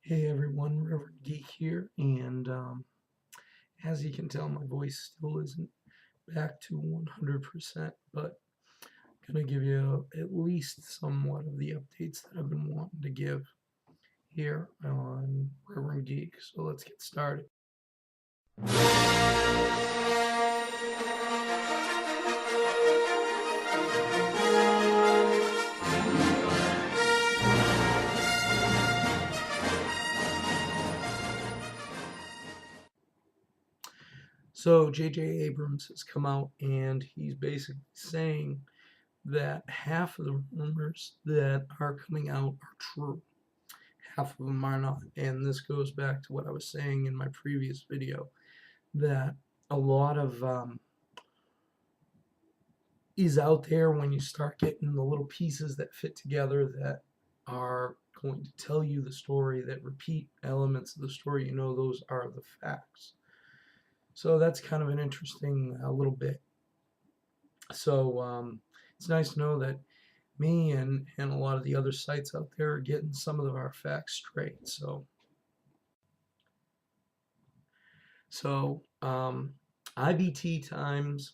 Hey everyone, Reverend Geek here, and as you can tell, my voice still isn't back to 100%, but I'm going to give you at least somewhat of the updates that I've been wanting to give here on Reverend Geek. So let's get started. So J.J. Abrams has come out and he's basically saying that half of the rumors that are coming out are true. Half of them are not. And this goes back to what I was saying in my previous video, that a lot of is out there when you start getting the little pieces that fit together that are going to tell you the story, that repeat elements of the story. Those are the facts. So that's kind of an interesting little bit. So it's nice to know that me and a lot of the other sites out there are getting some of our facts straight. So IB Times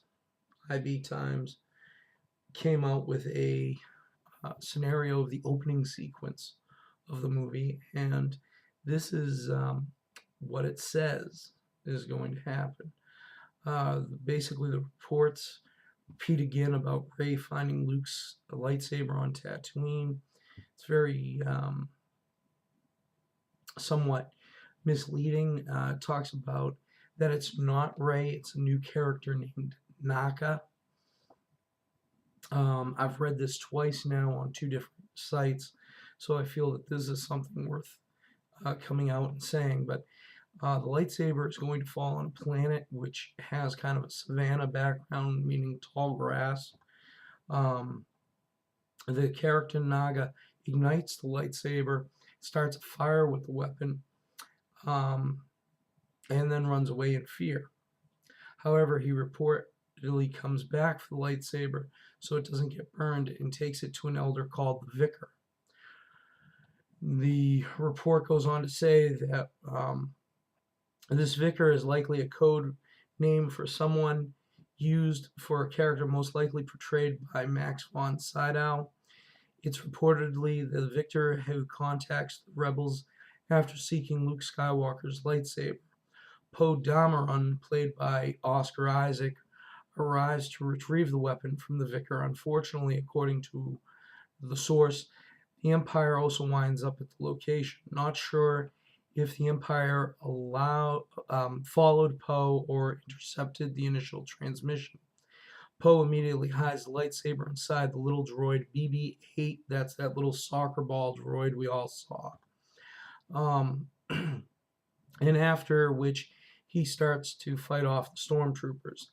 came out with a scenario of the opening sequence of the movie, and this is what it says is going to happen. Basically, the reports repeat again about Rey finding Luke's lightsaber on Tatooine. It's very somewhat misleading. It talks about that it's not Rey, it's a new character named Naka. I've read this twice now on two different sites, so I feel that this is something worth coming out and saying. But the lightsaber is going to fall on a planet which has kind of a savanna background, meaning tall grass. The character Naga ignites the lightsaber, starts a fire with the weapon, and then runs away in fear. However, he reportedly comes back for the lightsaber so it doesn't get burned and takes it to an elder called the Vicar. The report goes on to say that this Vicar is likely a code name for someone used for a character most likely portrayed by Max von Sydow. It's reportedly the Victor who contacts the rebels after seeking Luke Skywalker's lightsaber. Poe Dameron, played by Oscar Isaac, arrives to retrieve the weapon from the Vicar. Unfortunately, according to the source, the Empire also winds up at the location. Not sure if the Empire followed Poe or intercepted the initial transmission. Poe immediately hides the lightsaber inside the little droid BB-8. That's that little soccer ball droid we all saw. And after which he starts to fight off the stormtroopers.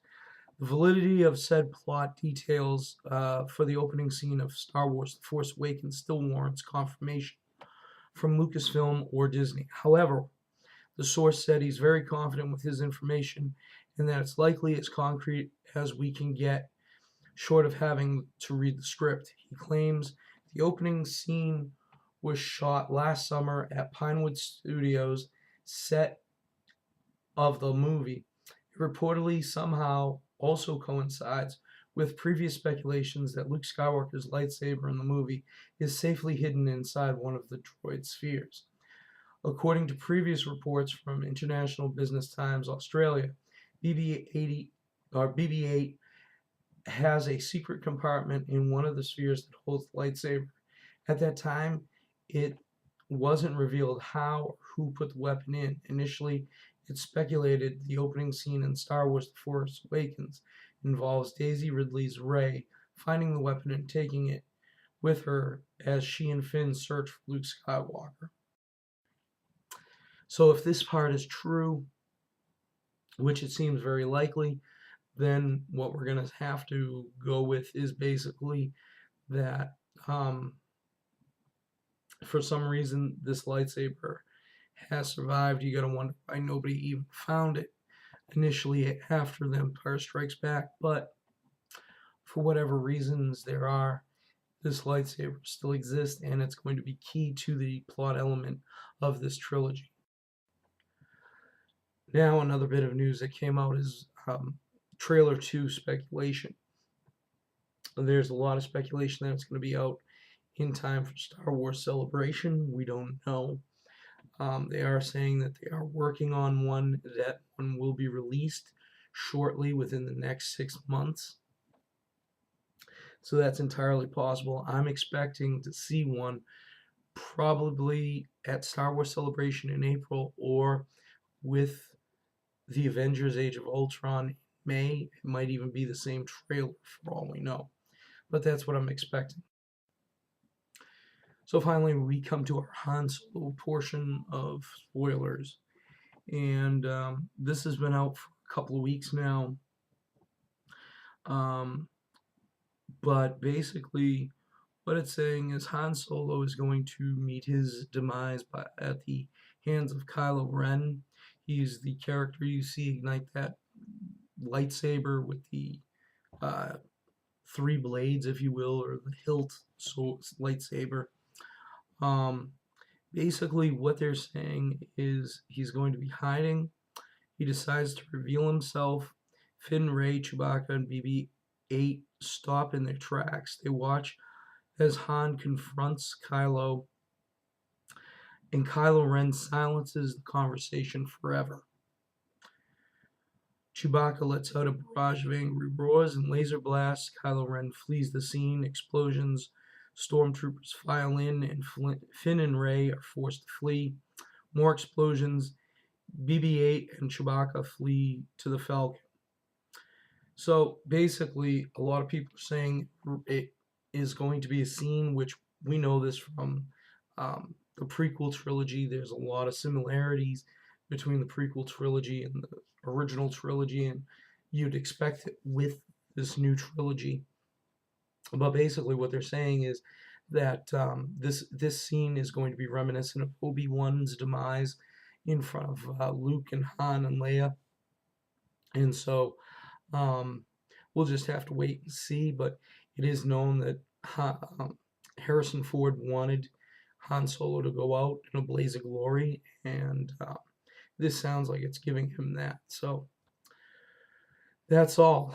The validity of said plot details for the opening scene of Star Wars The Force Awakens still warrants confirmation from Lucasfilm or Disney. However, the source said he's very confident with his information and that it's likely as concrete as we can get, short of having to read the script. He claims the opening scene was shot last summer at Pinewood Studios set of the movie. It reportedly somehow also coincides with previous speculations that Luke Skywalker's lightsaber in the movie is safely hidden inside one of the droid spheres. According to previous reports from International Business Times Australia, BB-8 has a secret compartment in one of the spheres that holds the lightsaber. At that time, it wasn't revealed how or who put the weapon in. Initially, it's speculated the opening scene in Star Wars The Force Awakens involves Daisy Ridley's Rey finding the weapon and taking it with her as she and Finn search for Luke Skywalker. So if this part is true, which it seems very likely, then what we're going to have to go with is basically that for some reason this lightsaber has survived. You got to wonder why nobody even found it initially after The Empire Strikes Back, but for whatever reasons there are, this lightsaber still exists, and it's going to be key to the plot element of this trilogy. Now, another bit of news that came out is trailer 2 speculation. There's a lot of speculation that it's going to be out in time for Star Wars Celebration. We don't know. They are saying that they are working on one. That one will be released shortly within the next 6 months. So that's entirely possible. I'm expecting to see one probably at Star Wars Celebration in April, or with the Avengers Age of Ultron in May. It might even be the same trailer for all we know. But that's what I'm expecting. So finally, we come to our Han Solo portion of spoilers. And this has been out for a couple of weeks now. But basically, what it's saying is Han Solo is going to meet his demise at the hands of Kylo Ren. He's the character you see ignite that lightsaber with the 3 blades, if you will, or the hilt lightsaber. Basically, what they're saying is he's going to be hiding. He decides to reveal himself. Finn, Rey, Chewbacca, and BB-8 stop in their tracks. They watch as Han confronts Kylo, and Kylo Ren silences the conversation forever. Chewbacca lets out a barrage of angry roars and laser blasts. Kylo Ren flees the scene. Explosions. Stormtroopers file in, and Finn and Rey are forced to flee. More explosions. BB-8 and Chewbacca flee to the Falcon. So basically, a lot of people are saying it is going to be a scene, which we know this from the prequel trilogy. There's a lot of similarities between the prequel trilogy and the original trilogy, and you'd expect it with this new trilogy. But basically, what they're saying is that this scene is going to be reminiscent of Obi-Wan's demise in front of Luke and Han and Leia, and so we'll just have to wait and see. But it is known that Harrison Ford wanted Han Solo to go out in a blaze of glory, and this sounds like it's giving him that. So that's all.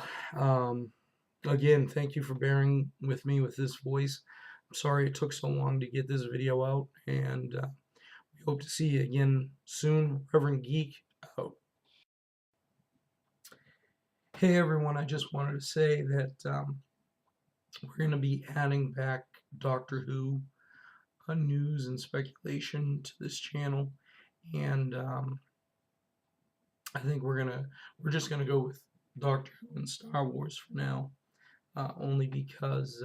Again, thank you for bearing with me with this voice. I'm sorry it took so long to get this video out, and we hope to see you again soon. Reverend Geek out. Hey everyone, I just wanted to say that we're going to be adding back Doctor Who news and speculation to this channel, and I think we're just gonna go with Doctor Who and Star Wars for now, only because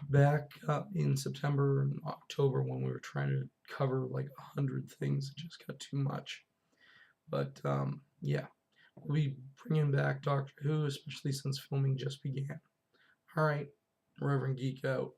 back in September and October, when we were trying to cover like 100 things, it just got too much. But yeah, we'll be bringing back Doctor Who, especially since filming just began. All right, Reverend Geek out.